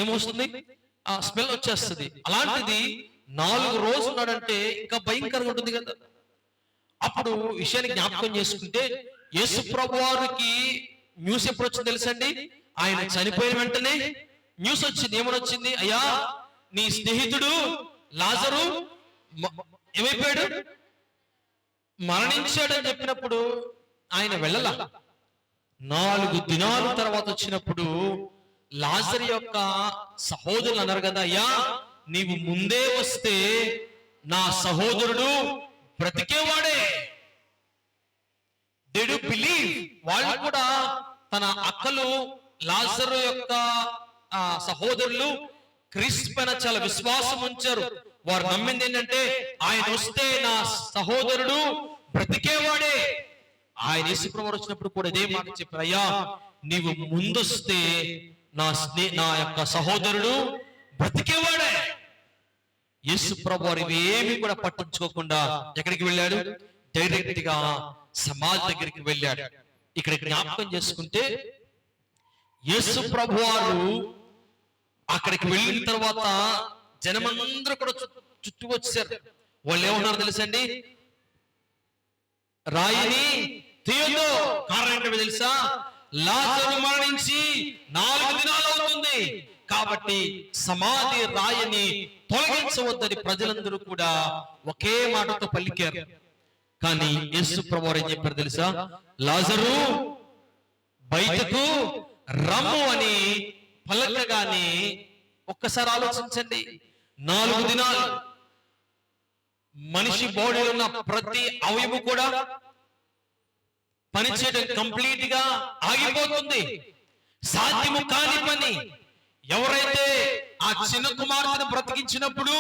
Speaker 1: ఏమొస్తుంది, ఆ స్మెల్ వచ్చేస్తుంది. అలాంటిది 4 రోజులు ఉన్నాడంటే ఇంకా భయంకరంగా ఉంటుంది కదా. అప్పుడు విషయాన్ని జ్ఞాపకం చేసుకుంటే యేసు ప్రభువు వారికి న్యూస్ ఎప్పుడు వచ్చింది తెలుసండి, ఆయన చనిపోయిన వెంటనే న్యూస్ వచ్చింది. ఏమని వచ్చింది, అయ్యా నీ స్నేహితుడు లాజరు ఏమైపోయాడు, మరణించాడు అని చెప్పినప్పుడు ఆయన వెళ్ళలా. 4 దినాల తర్వాత వచ్చినప్పుడు లాజరు యొక్క సహోదరులు అన్నారు కదా, అయ్యా నీవు ముందే వస్తే నా సహోదరుడు బ్రతికేవాడే. దే డు బిలీవ్, వాళ్ళు కూడా తన అక్కలు లాజరు యొక్క సహోదరులు క్రీస్తు పైన చాలా విశ్వాసం ఉంచారు. వారు నమ్మింది ఏంటంటే ఆయన వస్తే నా సహోదరుడు బ్రతికేవాడే. ఆయన యేసు ప్రభువు వచ్చినప్పుడు కూడా ఇదే మాట చెప్పారు, అయ్యా నీవు ముందొస్తే నా యొక్క సహోదరుడు బ్రతికేవాడే. యేసు ప్రభువు వారు ఏమి కూడా పట్టించుకోకుండా ఎక్కడికి వెళ్ళాడు, డైరెక్ట్ గా సమాధి దగ్గరికి వెళ్ళాడు. ఇక్కడ జ్ఞాపకం చేసుకుంటే యేసు ప్రభువు వారు అక్కడికి వెళ్ళిన తర్వాత జనమందరూ కూడా చుట్టూ వచ్చారు. వాళ్ళు ఏమన్నారు తెలుసండి, రాయిని తీయొద్దు. కారణం ఏంటో తెలుసా, లాజరు మరణించి 4 దినాలు అవుతుంది కాబట్టి సమాధి రాయిని తొలగించవద్దని ప్రజలందరూ కూడా ఒకే మాటతో పలికారు. కానీ యేసు ప్రభువు ఏం చెప్పారు తెలుసా, లాజరు బయటకు రమ్ము అని పలకగానే ఒక్కసారి ఆలోచించండి, 4 దినాలు మనిషి బాడీలో ఉన్న ప్రతి అవయవు కూడా పనిచేయడం కంప్లీట్ గా ఆగిపోతుంది. సాధ్యము కాని పని. ఎవరైతే ఆ చిన్న కుమార్తెను బ్రతికించినప్పుడు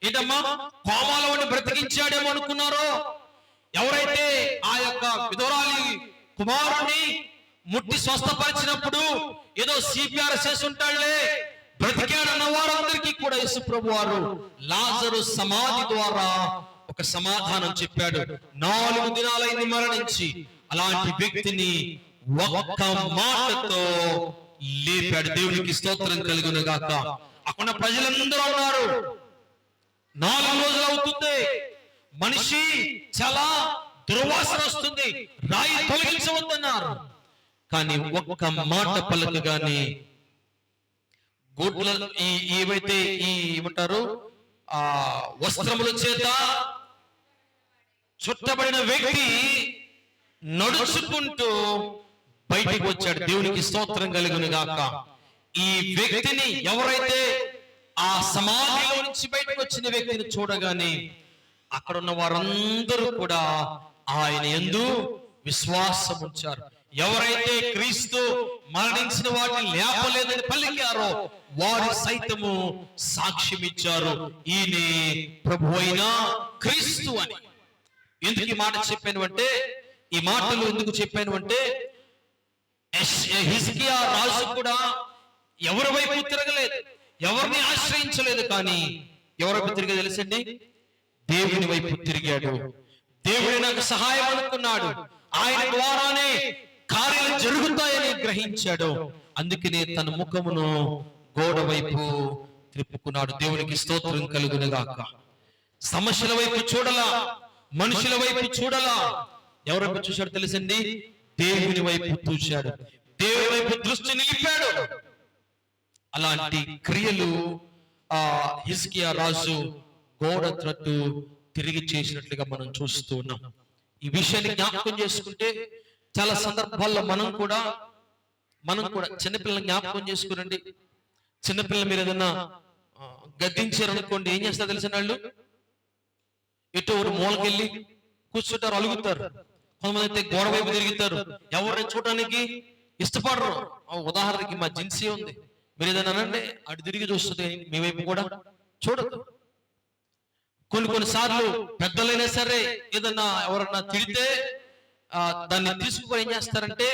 Speaker 1: ఏంటమ్మా కోమాలో ఉండి బ్రతికించాడేమో అనుకున్నారో, ఎవరైతే ఆ యొక్క విధవరాలి కుమారుని ముట్టి స్వస్థపరిచినప్పుడు ఏదో సిపిఆర్ చేసి ఉంటాడులే బ్రతికాడన్న వారందరికీ కూడా యేసు ప్రభు వారు లాజరు సమాధి ద్వారా ఒక సమాధానం చెప్పాడు. 4 దినాలైంది మరణించి, అలాంటి వ్యక్తిని ఒక్క మాటతో లేపాడు. దేవునికి స్తోత్రం కలుగును గాక. అక్కడ ప్రజలందరూ అన్నారు 4 రోజులు అవుతుంది, మనిషి చాలా దుర్వాసన వస్తుంది, రాయి తొలగించవద్దన్నారు. కానీ ఒక్క మాట పలకగానే గోడ్ల ఏవైతే ఏమంటారు ఆ వస్త్రముల చేత చుట్టబడిన వ్యక్తి నడుచుకుంటూ బయటికి వచ్చాడు. దేవునికి స్తోత్రం కలుగును గాక. ఈ వ్యక్తిని ఎవరైతే ఆ సమాధిలో నుంచి బయటకు వచ్చిన వ్యక్తిని చూడగానే అక్కడ ఉన్న వారందరూ కూడా ఆయన యందు విశ్వాసం ఉంచారు. ఎవరైతే క్రీస్తు మరణించిన వాటిని లేపలేదని పలికారో వారు సైతము సాక్ష్యం ఇచ్చారు, ఈయనే ప్రభు అయిన క్రీస్తు అని. ఎందుకు ఈ మాట చెప్పాను అంటే, ఈ మాటలు ఎందుకు చెప్పాను అంటే, హిజ్కియా రాజు కూడా ఎవరి వైపు తిరగలేదు, ఎవరిని ఆశ్రయించలేదు. కానీ ఎవరి వైపు తిరిగా తెలుసండి? దేవుని వైపు తిరిగాడు. దేవుడు నాకు సహాయం అనుకున్నాడు, ఆయన ద్వారానే కార్యాలు జరుగుతాయని గ్రహించాడు. అందుకనే తన ముఖమును గోడ వైపు తిప్పుకున్నాడు. దేవునికి స్తోత్రం కలుగును గాక. సమస్యల వైపు చూడలా, మనుషుల వైపు చూడలా. ఎవరి వైపు చూశాడు తెలుసండి? దేవుని వైపు చూశాడు, దేవుని వైపు దృష్టి నిలిపాడు. అలాంటి క్రియలు హిజ్కియా రాజు గోడ త్రట్టు తిరిగి చేసినట్లుగా మనం చూస్తూ ఉన్నాం. ఈ విషయాన్ని జ్ఞాపకం చేసుకుంటే చాలా సందర్భాల్లో మనం కూడా చిన్నపిల్లల్ని జ్ఞాపకం చేసుకురండి. చిన్నపిల్లలు మీరు ఏదైనా గద్దించారనుకోండి, ఏం చేస్తారు తెలిసిన వాళ్ళు? ఎటు ఒక మూలకెళ్ళి కూర్చుంటారు, అలుగుతారు. కొంతమంది అయితే గోడ వైపు తిరుగుతారు, ఎవరిని చూడడానికి ఇష్టపడరు. ఉదాహరణకి మా జిన్సీ ఉంది, మీరు ఏదైనా అనండి అటు తిరిగి చూస్తుంది, మీ వైపు కూడా చూడదు. కొన్నిసార్లు పెద్దలైనా సరే ఏదన్నా ఎవరన్నా తిడితే దాన్ని తీసుకుని ఏం చేస్తారంటే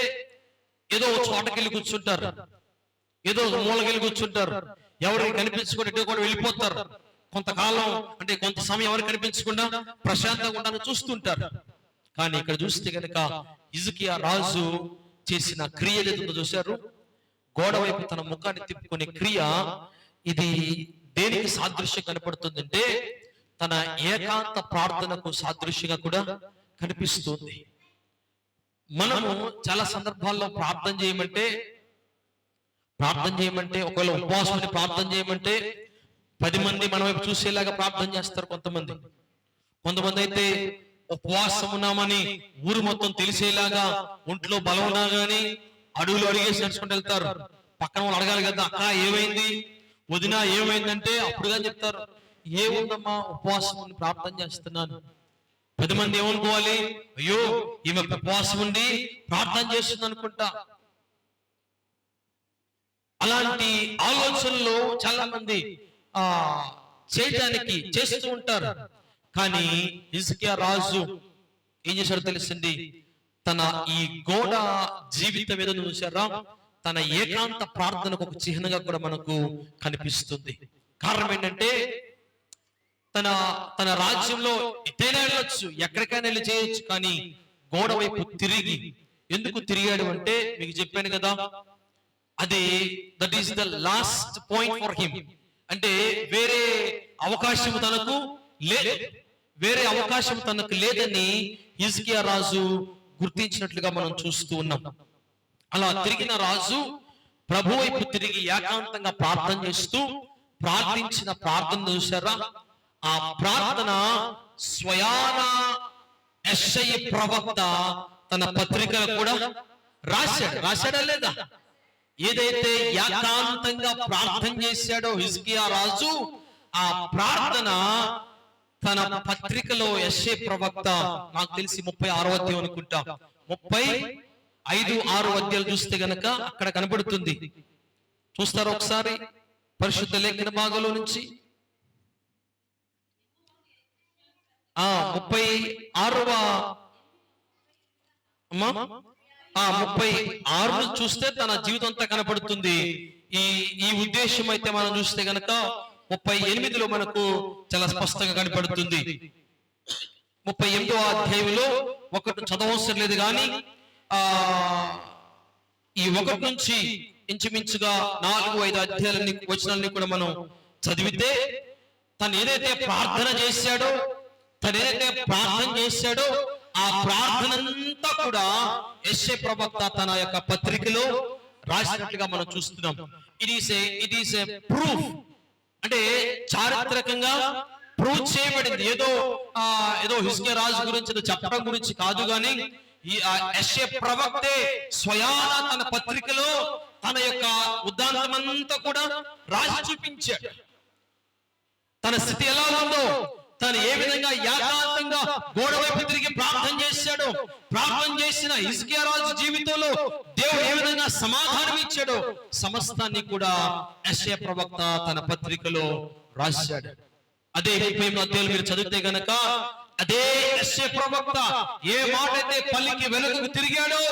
Speaker 1: ఏదో చోటకెళ్ళి కూర్చుంటారు, ఏదో మూలకెళ్ళి కూర్చుంటారు, ఎవరికి కనిపించకుండా ఇటు కూడా వెళ్ళిపోతారు. కొంతకాలం అంటే కొంత సమయం ఎవరికి కనిపించకుండా ప్రశాంతంగా ఉండాలని చూస్తుంటారు. కానీ ఇక్కడ చూస్తే కనుక హిజ్కియా రాజు చేసిన క్రియ ఏదో చూశారు. గోడ వైపు తన ముఖాన్ని తిప్పుకునే క్రియ, ఇది దేనికి సాదృశ్యం కనపడుతుందంటే తన ఏకాంత ప్రార్థనకు సాదృశ్యంగా కూడా కనిపిస్తుంది. మనము చాలా సందర్భాల్లో ప్రార్థన చేయమంటే ఒకవేళ ఉపవాసం ప్రార్థన చేయమంటే 10 మంది మన వైపు చూసేలాగా ప్రార్థన చేస్తారు. కొంతమంది అయితే ఉపవాసం ఉన్నామని ఊరు మొత్తం తెలిసేలాగా, ఒంట్లో బలం ఉన్నా గానీ అడుగులు అడిగేసి నడుచుకుంటూ వెళ్తారు. పక్కన వాళ్ళు అడగాలి కదా, అక్క ఏమైంది, వదిన ఏమైందంటే అప్పుడుగా చెప్తారు, ఏముందమ్మా ఉపవాసం ఉండి ప్రార్థన చేస్తున్నాను. 10 మంది ఏమనుకోవాలి, అయ్యో ఈమె ఉపవాసం ఉండి ప్రార్థన చేస్తుంది అనుకుంటా. అలాంటి ఆలోచనలు చాలా మంది చేయడానికి చేస్తూ ఉంటారు. కానీ హిజ్కియా రాజు ఏం చేశాడో తెలిసింది, తన ఈ గోడ జీవితం ఏదో చూసారా, తన ఏకాంత ప్రార్థనకు ఒక చిహ్నంగా కూడా మనకు కనిపిస్తుంది. కారణం ఏంటంటే తన రాజ్యంలో ఎటైనా వెళ్ళొచ్చు, ఎక్కడికైనా వెళ్ళి చేయొచ్చు, కానీ గోడ వైపు తిరిగి ఎందుకు తిరిగాడు అంటే మీకు చెప్పాను కదా, అది that is the last point for him. అంటే వేరే అవకాశం తనకు లేదని హిజ్కియా రాజు గుర్తించినట్లుగా మనం చూస్తూ ఉన్నాం. అలా తిరిగిన రాజు ప్రభు వైపు తిరిగి ఏకాంతంగా ప్రార్థన చేస్తూ ప్రార్థించిన ప్రార్థన చూసారా, ఆ ప్రార్థన స్వయానా యెషయా ప్రవక్త తన పత్రికలో కూడా రాశాడా లేదా? ఏదైతే ఏకాంతంగా ప్రార్థన చేశాడో హిజ్కియా రాజు, ఆ ప్రార్థన తన పత్రికలో యెషయా ప్రవక్త, నాకు తెలిసి 36వ అధ్యాయం అనుకుంటా, 35, 6 అధ్యాయాలు చూస్తే గనక అక్కడ కనబడుతుంది. చూస్తారు ఒకసారి పరిశుద్ధ లేఖన భాగంలో నుంచి 36 చూస్తే తన జీవితం అంతా కనపడుతుంది. ఈ ఉద్దేశం అయితే మనం చూస్తే గనక 38లో మనకు చాలా స్పష్టంగా కనపడుతుంది. 38వ అధ్యాయంలో ఒకటి చదవవసరం లేదు, కానీ ఈ 1 నుంచి ఇంచుమించుగా 4-5 అధ్యాయాలని వచనాలని కూడా మనం చదివితే తను ఏదైతే ప్రార్థన చేశాడో ఆ ప్రార్థన అంతా కూడా యెషయా ప్రవక్త తన యొక్క పత్రికలో రాసినట్లుగా మనం చూస్తున్నాం. ఇట్ ఈస్ ఏ ప్రూఫ్, అంటే చారిత్రకంగా ప్రూవ్ చేయబడింది. ఏదో హిజ్కియా రాజు గురించి చెప్పడం గురించి కాదు, కానీ ఈ యెషయా ప్రవక్తే స్వయాన తన పత్రికలో తన యొక్క ఉద్దాంతమంతా కూడా రాసి చూపించాడు. తన స్థితి ఎలా ఉందో, తను ఏ విధంగా ఏకాంతంగా గోడ వైపు తిరిగి ప్రార్థన చేశాడో, ప్రార్థన చేసిన హిజ్కియా రాజు జీవితంలో దేవుడు ఏ విధంగా సమాధానం ఇచ్చాడో సమస్తాన్ని కూడా యెషయా ప్రవక్త తన పత్రికలో రాశాడు. అదే 30వ అధ్యాయం మీరు చదివితే గనక అదే యెషయా ప్రవక్త ఏ మాట అయితే పల్లికి వెనుకకు తిరిగాడో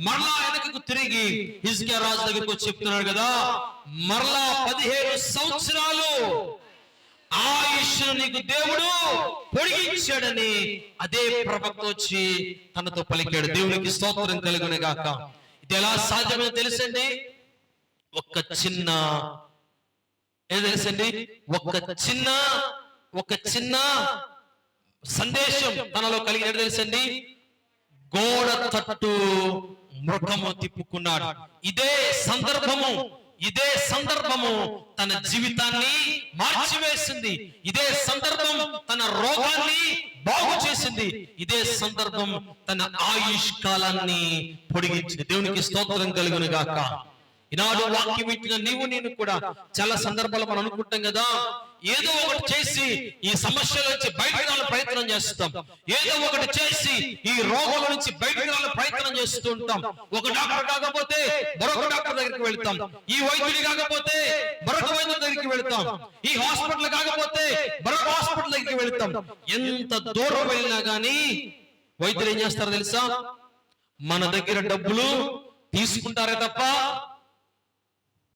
Speaker 1: మరలా వెనుకకు తిరిగి హిజ్కియా రాజు దగ్గరికి వచ్చి చెప్తున్నాడు కదా, మరలా 17 సంవత్సరాలు ఆయుష్ను నీకు దేవుడు పొడిగించాడని అదే ప్రవక్త వచ్చి తనతో పలికాడు. దేవునికి స్తోత్రం కలుగును గాక. ఇది ఎలా సాధ్యమో తెలుసండి? ఒక చిన్న సందేశం తనలో కలిగినట్టు తెలుసండి. గోడ తట్టు మృగము తిప్పుకున్నాడు. ఇదే సందర్భము తన జీవితాన్ని మార్చివేసింది. ఇదే సందర్భం తన రోగాన్ని బాగు చేసింది. ఇదే సందర్భం తన ఆయుష్ కాలాన్ని పొడిగించింది. దేవునికి స్తోత్రం కలుగును గాక. ఈనాడు వాక్యం వింటున్న నీవు నేను కూడా చాలా సందర్భాలు మనం అనుకుంటాం కదా, ఏదో ఒకటి చేసి ఈ సమస్యల నుంచి బయటకు రావాలని ప్రయత్నం చేస్తాం. ఏదో ఒకటి చేసి ఈ రోగాల నుంచి బయటకు రావాలని ప్రయత్నం చేస్తూ ఉంటాం. ఒక డాక్టర్ కాకపోతే మరొక డాక్టర్ దగ్గరికి వెళ్తాం. ఈ వైద్యుడి కాకపోతే మరొక వైద్యుడి దగ్గరికి వెళ్తాం. ఈ హాస్పిటల్ కాకపోతే మరొక హాస్పిటల్ దగ్గరికి వెళ్తాం. ఎంత దూరం వెళ్ళినా గానీ వైద్యులు ఏం చేస్తారో తెలుసా? మన దగ్గర డబ్బులు తీసుకుంటారే తప్ప